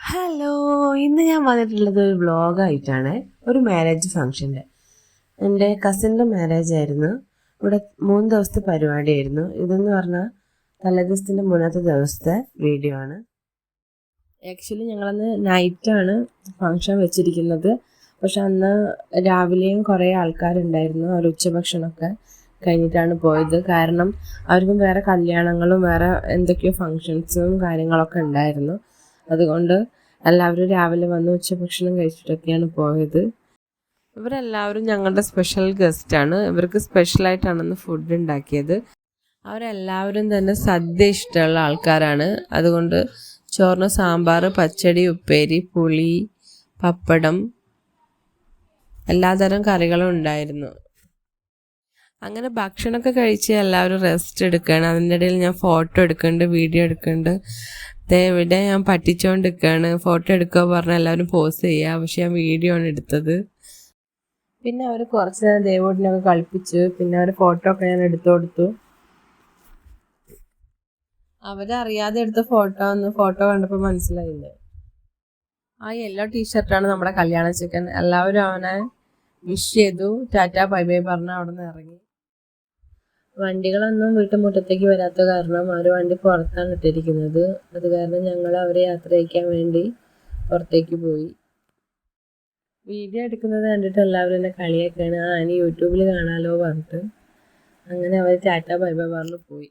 Hello, ഇന്ന് ഞാൻ വന്നിട്ടുള്ളത് ഒരു വ്ളോഗായിട്ടാണ്. ഒരു മാരേജ് ഫംഗ്ഷൻ്റെ. എൻ്റെ കസിൻ്റെ മാരേജ് ആയിരുന്നു. ഇവിടെ 3 ദിവസത്തെ പരിപാടിയായിരുന്നു. ഇതെന്ന് പറഞ്ഞാൽ തലേദിവസത്തിൻ്റെ മുന്നത്തെ ദിവസത്തെ വീഡിയോ ആണ്. ആക്ച്വലി ഞങ്ങളന്ന് നൈറ്റാണ് ഫംഗ്ഷൻ വെച്ചിരിക്കുന്നത്. പക്ഷെ അന്ന് രാവിലെയും കുറേ ആൾക്കാരുണ്ടായിരുന്നു. അവർ ഉച്ചഭക്ഷണമൊക്കെ കഴിഞ്ഞിട്ടാണ് പോയത്. കാരണം അവർക്കും വേറെ കല്യാണങ്ങളും വേറെ എന്തൊക്കെയോ ഫങ്ഷൻസും കാര്യങ്ങളൊക്കെ ഉണ്ടായിരുന്നു. അതുകൊണ്ട് എല്ലാവരും രാവിലെ വന്ന് ഉച്ചഭക്ഷണം കഴിച്ചിട്ടൊക്കെയാണ് പോയത്. ഇവരെല്ലാവരും ഞങ്ങളുടെ സ്പെഷ്യൽ ഗസ്റ്റാണ്. ഇവർക്ക് സ്പെഷ്യലായിട്ടാണ് ഫുഡ് ഉണ്ടാക്കിയത്. അവരെല്ലാവരും തന്നെ സദ്യ ഇഷ്ടമുള്ള ആൾക്കാരാണ്. അതുകൊണ്ട് ചോറിന് സാമ്പാർ, പച്ചടി, ഉപ്പേരി, പുളി, പപ്പടം, എല്ലാതരം കറികളും ഉണ്ടായിരുന്നു. അങ്ങനെ ഭക്ഷണമൊക്കെ കഴിച്ച് എല്ലാവരും റെസ്റ്റ് എടുക്കുകയാണ്. അതിൻ്റെ ഇടയിൽ ഞാൻ ഫോട്ടോ എടുക്കുന്നുണ്ട്, വീഡിയോ എടുക്കുന്നുണ്ട്. ഇവിടെ ഞാൻ പഠിച്ചുകൊണ്ടിരിക്കുകയാണ്. ഫോട്ടോ എടുക്കുക പറഞ്ഞാൽ എല്ലാവരും പോസ് ചെയ്യുക. പക്ഷെ ഞാൻ വീഡിയോ ആണ് എടുത്തത്. പിന്നെ അവർ കുറച്ച് നേരം ദേവോട്ടിനൊക്കെ കളിപ്പിച്ചു. പിന്നെ അവർ ഫോട്ടോ ഒക്കെ ഞാൻ എടുത്തു കൊടുത്തു. അവരറിയാതെ എടുത്ത ഫോട്ടോ കണ്ടപ്പോൾ മനസ്സിലായില്ലേ. ആ യെല്ലോ ടീഷർട്ടാണ് നമ്മുടെ കല്യാണ ചിക്കൻ. എല്ലാവരും അവനെ വിഷ് ചെയ്തു, ടാറ്റ ബൈ ബൈ പറഞ്ഞ് അവിടെ നിന്ന് ഇറങ്ങി. വണ്ടികളൊന്നും വീട്ടുമുറ്റത്തേക്ക് വരാത്ത കാരണം അവർ വണ്ടി പുറത്താണ് ഇട്ടിരിക്കുന്നത്. അത് കാരണം ഞങ്ങൾ അവരെ യാത്ര അയക്കാൻ വേണ്ടി പുറത്തേക്ക് പോയി. വീഡിയോ എടുക്കുന്നത് കണ്ടിട്ട് എല്ലാവരും എന്നെ കളിയാക്കാണ്. ഇനി യൂട്യൂബിൽ കാണാലോ പറഞ്ഞിട്ട്. അങ്ങനെ അവർ ടാറ്റ ബൈ ബൈ പറഞ്ഞു പോയി.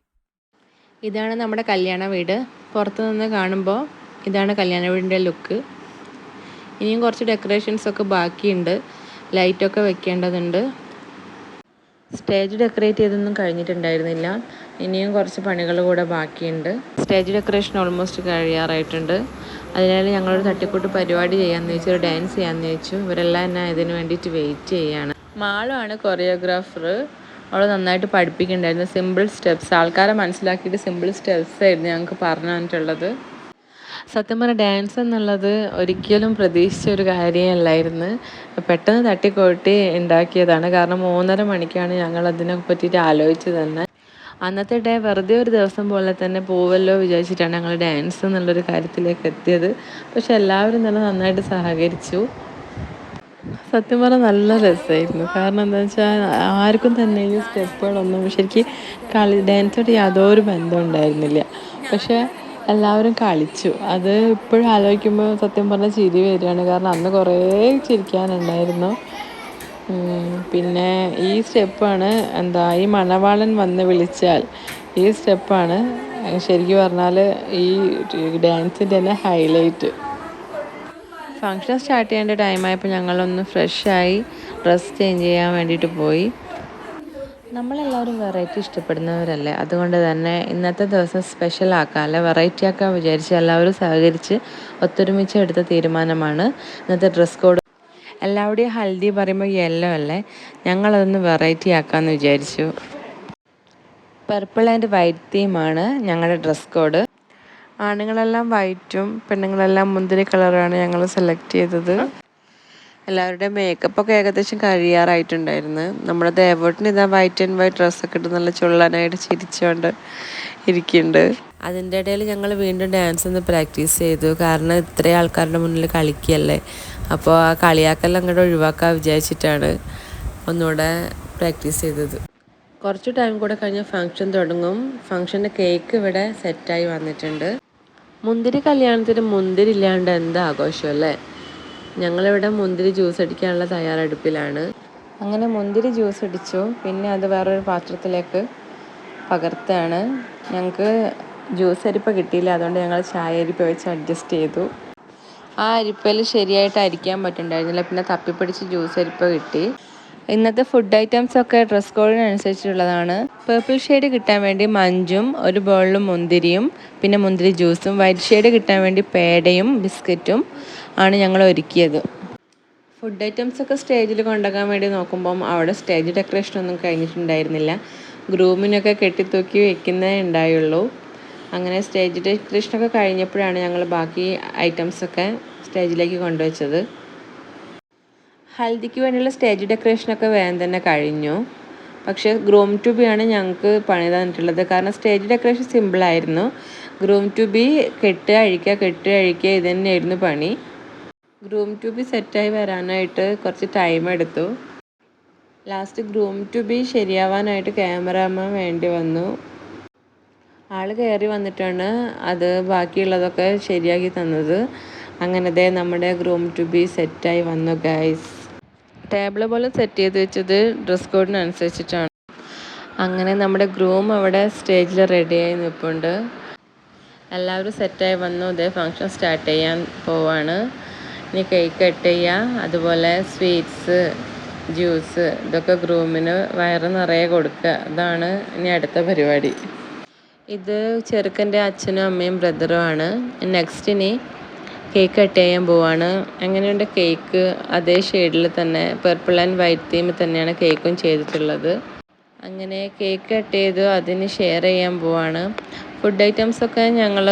ഇതാണ് നമ്മുടെ കല്യാണ വീട്. പുറത്തു നിന്ന് കാണുമ്പോൾ ഇതാണ് കല്യാണ വീടിൻ്റെ ലുക്ക്. ഇനിയും കുറച്ച് ഡെക്കറേഷൻസൊക്കെ ബാക്കിയുണ്ട്. ലൈറ്റൊക്കെ വെക്കേണ്ടതുണ്ട്. Stage decorate ചെയ്തൊന്നും കഴിഞ്ഞിട്ടുണ്ടായിരുന്നില്ല. ഇനിയും കുറച്ച് പണികൾ കൂടെ ബാക്കിയുണ്ട്. സ്റ്റേജ് ഡെക്കറേഷൻ ഓൾമോസ്റ്റ് കഴിയാറായിട്ടുണ്ട്. അതിനാൽ ഞങ്ങളൊരു തട്ടിക്കൂട്ട് പരിപാടി ചെയ്യാമെന്ന് വെച്ചു, ഒരു ഡാൻസ് ചെയ്യാമെന്ന് വെച്ചു. ഇവരെല്ലാം എന്നെ ഇതിന് വേണ്ടിയിട്ട് വെയിറ്റ് ചെയ്യുകയാണ്. മാളുമാണ് കൊറിയോഗ്രാഫർ. അവൾ നന്നായിട്ട് പഠിപ്പിക്കുന്നുണ്ടായിരുന്നു. സിമ്പിൾ സ്റ്റെപ്സ്, ആൾക്കാരെ മനസ്സിലാക്കിയിട്ട് സിമ്പിൾ സ്റ്റെപ്സ് ആയിരുന്നു ഞങ്ങൾക്ക് പറഞ്ഞു തന്നിട്ടുള്ളത്. സത്യം പറഞ്ഞാൽ ഡാൻസ് എന്നുള്ളത് ഒരിക്കലും പ്രതീക്ഷിച്ച ഒരു കാര്യമല്ലായിരുന്നു. പെട്ടെന്ന് തട്ടിക്കൂട്ടി ഉണ്ടാക്കിയതാണ്. കാരണം 3.5 മണിക്കാണ് ഞങ്ങൾ അതിനെ പറ്റിയിട്ട് ആലോചിച്ചത് തന്നെ. അന്നത്തെ ഡേ വെറുതെ ഒരു ദിവസം പോലെ തന്നെ പോവല്ലോ വിചാരിച്ചിട്ടാണ് ഞങ്ങൾ ഡാൻസ് എന്നുള്ളൊരു കാര്യത്തിലേക്ക് എത്തിയത്. പക്ഷെ എല്ലാവരും തന്നെ നന്നായിട്ട് സഹകരിച്ചു. സത്യം പറഞ്ഞാൽ നല്ല രസമായിരുന്നു. കാരണം എന്താണെന്ന് വെച്ചാൽ ആർക്കും തന്നെ ഈ സ്റ്റെപ്പുകളൊന്നും ശരിക്കും ഡാൻസോട് യാതൊരു ബന്ധം ഉണ്ടായിരുന്നില്ല. പക്ഷേ എല്ലാവരും കളിച്ചു. അത് ഇപ്പോഴും ആലോചിക്കുമ്പോൾ സത്യം പറഞ്ഞാൽ ചിരി വരികയാണ്. കാരണം അന്ന് കുറേ ചിരിക്കാനുണ്ടായിരുന്നു. പിന്നെ ഈ സ്റ്റെപ്പാണ് ഈ മണവാളൻ വന്ന് വിളിച്ചാൽ ഈ സ്റ്റെപ്പാണ് ശരിക്കും പറഞ്ഞാൽ ഈ ഡാൻസിൻ്റെ തന്നെ ഹൈലൈറ്റ്. ഫംഗ്ഷൻ സ്റ്റാർട്ട് ചെയ്യേണ്ട ടൈമായപ്പോൾ ഞങ്ങളൊന്ന് ഫ്രഷായി ഡ്രസ്സ് ചേഞ്ച് ചെയ്യാൻ വേണ്ടിയിട്ട് പോയി. നമ്മളെല്ലാവരും വെറൈറ്റി ഇഷ്ടപ്പെടുന്നവരല്ലേ. അതുകൊണ്ട് തന്നെ ഇന്നത്തെ ദിവസം സ്പെഷ്യൽ ആക്കാമല്ലേ, വെറൈറ്റി ആക്കാൻ വിചാരിച്ച് എല്ലാവരും സഹകരിച്ച് ഒത്തൊരുമിച്ച് എടുത്ത തീരുമാനമാണ് ഇന്നത്തെ ഡ്രസ് കോഡ്. എല്ലാവരുടെയും ഹൽദി പറയുമ്പോൾ യെല്ലോ അല്ലേ, ഞങ്ങളതൊന്ന് വെറൈറ്റി ആക്കാമെന്ന് വിചാരിച്ചു. പർപ്പിൾ ആൻഡ് വൈറ്റ് തീമാണ് ഞങ്ങളുടെ ഡ്രസ് കോഡ്. ആണുങ്ങളെല്ലാം വൈറ്റും പെണ്ണുങ്ങളെല്ലാം മുന്തിരി കളറാണ് ഞങ്ങൾ സെലക്ട് ചെയ്തത്. എല്ലാവരുടെയും മേക്കപ്പൊക്കെ ഏകദേശം കഴിയാറായിട്ടുണ്ടായിരുന്നു. നമ്മുടെ ദേവോട്ടിന് ഇതാ വൈറ്റ് ആൻഡ് വൈറ്റ് ഡ്രസ്സൊക്കെ ഇട്ട് നല്ല ചുള്ളനായിട്ട് ചിരിച്ചുകൊണ്ട് ഇരിക്കുന്നുണ്ട്. അതിൻ്റെ ഇടയിൽ ഞങ്ങൾ വീണ്ടും ഡാൻസ് ഒന്ന് പ്രാക്ടീസ് ചെയ്തു. കാരണം ഇത്രയും ആൾക്കാരുടെ മുന്നിൽ കളിക്കുകയല്ലേ, അപ്പോൾ ആ കളിയാക്കെല്ലാം അങ്ങോട്ട് ഒഴിവാക്കാൻ വിചാരിച്ചിട്ടാണ് ഒന്നുകൂടെ പ്രാക്ടീസ് ചെയ്തത്. കുറച്ച് ടൈം കൂടെ കഴിഞ്ഞ് ഫംഗ്ഷൻ തുടങ്ങും. ഫംഗ്ഷൻ്റെ കേക്ക് ഇവിടെ സെറ്റായി വന്നിട്ടുണ്ട്. മുന്തിരി കല്യാണത്തിന് മുന്തിരി ഇല്ലാണ്ട് എന്താ ആഘോഷമല്ലേ. ഞങ്ങളിവിടെ മുന്തിരി ജ്യൂസ് അടിക്കാനുള്ള തയ്യാറെടുപ്പിലാണ്. അങ്ങനെ മുന്തിരി ജ്യൂസ് അടിച്ചു. പിന്നെ അത് വേറൊരു പാത്രത്തിലേക്ക് പകർത്താണ്. ഞങ്ങൾക്ക് ജ്യൂസ് അരിപ്പ കിട്ടിയില്ല, അതുകൊണ്ട് ഞങ്ങൾ ചായ അരിപ്പ വെച്ച് അഡ്ജസ്റ്റ് ചെയ്തു. ആ അരിപ്പയിൽ ശരിയായിട്ട് അരിക്കാൻ പറ്റുന്നുണ്ടായിരുന്നില്ല. പിന്നെ തപ്പിപ്പിടിച്ച് ജ്യൂസ് അരിപ്പ കിട്ടി. ഇന്നത്തെ ഫുഡ് ഐറ്റംസ് ഒക്കെ ഡ്രസ് കോഡിനനുസരിച്ചുള്ളതാണ്. പേർപ്പിൾ ഷെയ്ഡ് കിട്ടാൻ വേണ്ടി മഞ്ചും ഒരു ബൗളിലും മുന്തിരിയും പിന്നെ മുന്തിരി ജ്യൂസും, വൈറ്റ് ഷെയ്ഡ് കിട്ടാൻ വേണ്ടി പേടയും ബിസ്ക്കറ്റും ആണ് ഞങ്ങൾ ഒരുക്കിയത്. ഫുഡ് ഐറ്റംസ് ഒക്കെ സ്റ്റേജിൽ കൊണ്ടുപോകാൻ വേണ്ടി നോക്കുമ്പം അവിടെ സ്റ്റേജ് ഡെക്കറേഷനൊന്നും കഴിഞ്ഞിട്ടുണ്ടായിരുന്നില്ല. ഗ്രൂമിനൊക്കെ കെട്ടിത്തൂക്കി വെക്കുന്നേ ഉണ്ടായുള്ളൂ. അങ്ങനെ സ്റ്റേജ് ഡെക്കറേഷനൊക്കെ കഴിഞ്ഞപ്പോഴാണ് ഞങ്ങൾ ബാക്കി ഐറ്റംസൊക്കെ സ്റ്റേജിലേക്ക് കൊണ്ടുവച്ചത്. ഹൽദിക്ക് വേണ്ടിയുള്ള സ്റ്റേജ് ഡെക്കറേഷനൊക്കെ വേഗം തന്നെ കഴിഞ്ഞു. പക്ഷേ ഗ്രൂം ടു ബി ആണ് ഞങ്ങൾക്ക് പണി തന്നിട്ടുള്ളത്. കാരണം സ്റ്റേജ് ഡെക്കറേഷൻ സിമ്പിളായിരുന്നു. ഗ്രൂം ടു ബി കെട്ടുക അഴിക്കുക ഇത് തന്നെയായിരുന്നു പണി. ഗ്രൂം ടു ബി സെറ്റായി വരാനായിട്ട് കുറച്ച് ടൈം എടുത്തു. ലാസ്റ്റ് ഗ്രൂം ടു ബി ശരിയാവാനായിട്ട് ക്യാമറാമാൻ വേണ്ടി വന്നു. ആൾ കയറി വന്നിട്ടാണ് അത് ബാക്കിയുള്ളതൊക്കെ ശരിയാക്കി തന്നത്. അങ്ങനെ നമ്മുടെ ഗ്രൂം ടു ബി സെറ്റായി വന്നു ഗൈസ്. ടേബിൾ പോലെ സെറ്റ് ചെയ്ത് വെച്ചത് ഡ്രസ് കോഡിനനുസരിച്ചിട്ടാണ്. അങ്ങനെ നമ്മുടെ ഗ്രൂം അവിടെ സ്റ്റേജിൽ റെഡിയായി നിൽപ്പുണ്ട്. എല്ലാവരും സെറ്റായി വന്നു. ഫംഗ്ഷൻ സ്റ്റാർട്ട് ചെയ്യാൻ പോവാണ്. ഇനി കേക്ക് കട്ട് ചെയ്യുക, അതുപോലെ സ്വീറ്റ്സ്, ജ്യൂസ് ഇതൊക്കെ ഗ്രൂമിന് വയറ് നിറയെ കൊടുക്കുക. ഇതാണ് ഇനി അടുത്ത പരിപാടി. ഇത് ചെറുക്കൻ്റെ അച്ഛനും അമ്മയും ബ്രദറുമാണ്. നെക്സ്റ്റ് ഇനി കേക്ക് കട്ട് ചെയ്യാൻ പോവാണ്. എങ്ങനെയുണ്ട് കേക്ക്? അതേ ഷെയ്ഡിൽ തന്നെ പർപ്പിൾ ആൻഡ് വൈറ്റ് തീമിൽ തന്നെയാണ് കേക്കും ചെയ്തിട്ടുള്ളത്. അങ്ങനെ കേക്ക് കട്ട് ചെയ്തു, അതിന് ഷെയർ ചെയ്യാൻ പോവാണ്. ഫുഡ് ഐറ്റംസൊക്കെ ഞങ്ങൾ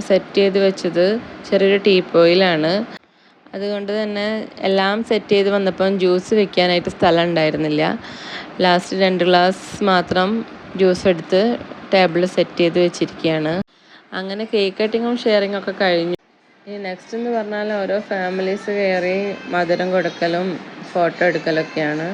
സെറ്റ് ചെയ്ത് വെച്ചത് ചെറിയൊരു ടീപ്പോയിലാണ്. അതുകൊണ്ട് തന്നെ എല്ലാം സെറ്റ് ചെയ്ത് വന്നപ്പം ജ്യൂസ് വെക്കാനായിട്ട് സ്ഥലം ഉണ്ടായിരുന്നില്ല. ലാസ്റ്റ് 2 ഗ്ലാസ് മാത്രം ജ്യൂസ് എടുത്ത് ടേബിളിൽ സെറ്റ് ചെയ്ത് വെച്ചിരിക്കുകയാണ്. അങ്ങനെ കേക്ക് കട്ടിങ്ങും ഷെയറിങ്ങും ഒക്കെ കഴിഞ്ഞു. ഇനി നെക്സ്റ്റ് എന്ന് പറഞ്ഞാൽ ഓരോ ഫാമിലീസ് കയറി മധുരം കൊടുക്കലും ഫോട്ടോ എടുക്കലൊക്കെയാണ്.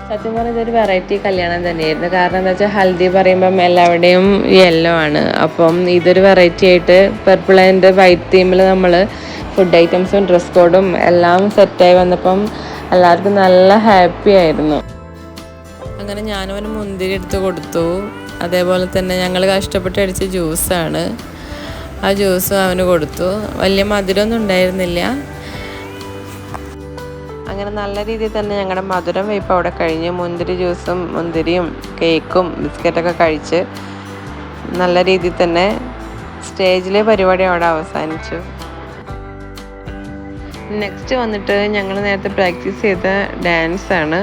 സത്യം പറഞ്ഞാൽ ഇതൊരു വെറൈറ്റി കല്യാണം തന്നെയായിരുന്നു. കാരണം എന്താ വെച്ചാൽ ഹൽദി പറയുമ്പം എല്ലാവരുടെയും യെല്ലോ ആണ്. അപ്പം ഇതൊരു വെറൈറ്റി ആയിട്ട് പർപ്പിൾ ആൻഡ് വൈറ്റ് തീമിൽ നമ്മൾ ഫുഡ് ഐറ്റംസും ഡ്രസ് കോഡും എല്ലാം സെറ്റായി വന്നപ്പം എല്ലാവർക്കും നല്ല ഹാപ്പി ആയിരുന്നു. അങ്ങനെ ഞാനവന് മുന്തിരി എടുത്ത് കൊടുത്തു. അതേപോലെ തന്നെ ഞങ്ങൾ കഷ്ടപ്പെട്ട് അടിച്ച ജ്യൂസാണ്. ആ ജ്യൂസും അവന് കൊടുത്തു. വലിയ മധുരമൊന്നും ഉണ്ടായിരുന്നില്ല. അങ്ങനെ നല്ല രീതിയിൽ തന്നെ ഞങ്ങളുടെ മധുരം വെയ്പ്പ് അവിടെ കഴിഞ്ഞ് മുന്തിരിയും കേക്കും ബിസ്ക്കറ്റൊക്കെ കഴിച്ച് നല്ല രീതിയിൽ തന്നെ സ്റ്റേജിലെ പരിപാടി അവിടെ അവസാനിച്ചു. നെക്സ്റ്റ് വന്നിട്ട് ഞങ്ങൾ നേരത്തെ പ്രാക്ടീസ് ചെയ്ത ഡാൻസാണ്.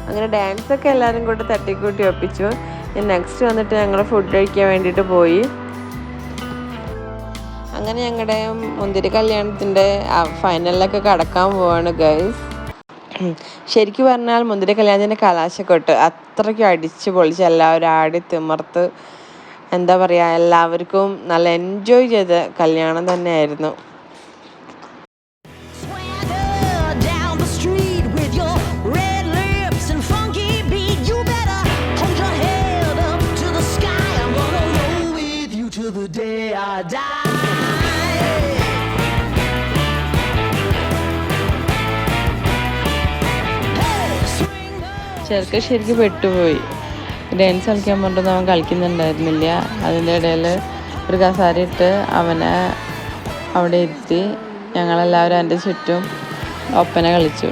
അങ്ങനെ ഡാൻസൊക്കെ എല്ലാവരും കൂടെ തട്ടിക്കൂട്ടി ഒപ്പിച്ചു. നെക്സ്റ്റ് വന്നിട്ട് ഞങ്ങൾ ഫുഡ് കഴിക്കാൻ വേണ്ടിയിട്ട് പോയി. അങ്ങനെ ഞങ്ങളുടെ മുന്തിരി കല്യാണത്തിൻ്റെ ഫൈനലിലൊക്കെ കടക്കാൻ പോവാണ് ഗൈസ്. ശരിക്കും പറഞ്ഞാൽ മുന്തിരി കല്യാണത്തിൻ്റെ കലാശക്കൊട്ട് അത്രയ്ക്കും അടിച്ച് പൊളിച്ച് എല്ലാവരും ആടി തിമർത്ത് എന്താ പറയുക, എല്ലാവർക്കും നല്ല എൻജോയ് ചെയ്ത കല്യാണം തന്നെയായിരുന്നു. ചെറുക്കൻ ശരിക്കും പെട്ടുപോയി. ഡാൻസ് കളിക്കാൻ പറഞ്ഞിട്ട് അവൻ കളിക്കുന്നുണ്ടായിരുന്നില്ല. അതിൻ്റെ ഇടയിൽ ഒരു കസാര ഇട്ട് അവനെ അവിടെ ഇരുത്തി ഞങ്ങളെല്ലാവരും എൻ്റെ ചുറ്റും ഒപ്പന കളിച്ചു.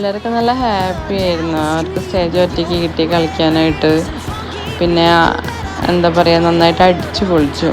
പിള്ളേരൊക്കെ നല്ല ഹാപ്പി ആയിരുന്നു. അവർക്ക് സ്റ്റേജ് ഒറ്റയ്ക്ക് കിട്ടി കളിക്കാനായിട്ട്. പിന്നെ എന്താ പറയുക, നന്നായിട്ട് അടിച്ചു പൊളിച്ചു.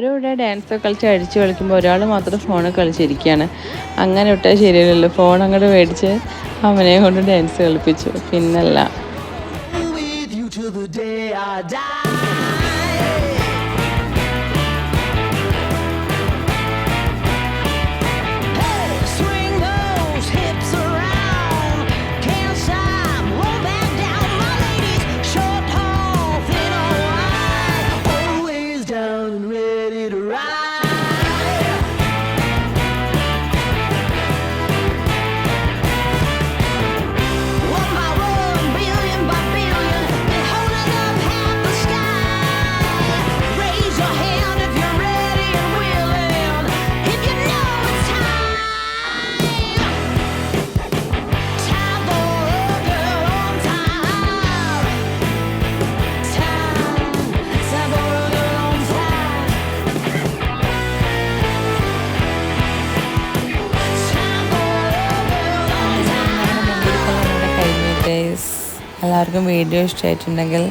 ഇവിടെ ഡാൻസ് കളിച്ച് അടിച്ച് കളിക്കുമ്പോൾ ഒരാൾ മാത്രം ഫോണിൽ കളിച്ചിരിക്കുകയാണ്. അങ്ങനെ വിട്ടാൽ ശരിയല്ലല്ലോ. ഫോൺ അങ്ങോട്ട് മേടിച്ച് അവനെ കൊണ്ട് ഡാൻസ് കളിപ്പിച്ചു. പിന്നല്ല, എല്ലാവർക്കും വീഡിയോ ഇഷ്ടമായിട്ടുണ്ടെങ്കിൽ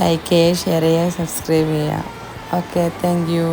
ലൈക്ക് ചെയ്യുക, ഷെയർ ചെയ്യുക, സബ്സ്ക്രൈബ് ചെയ്യുക. Okay, thank you.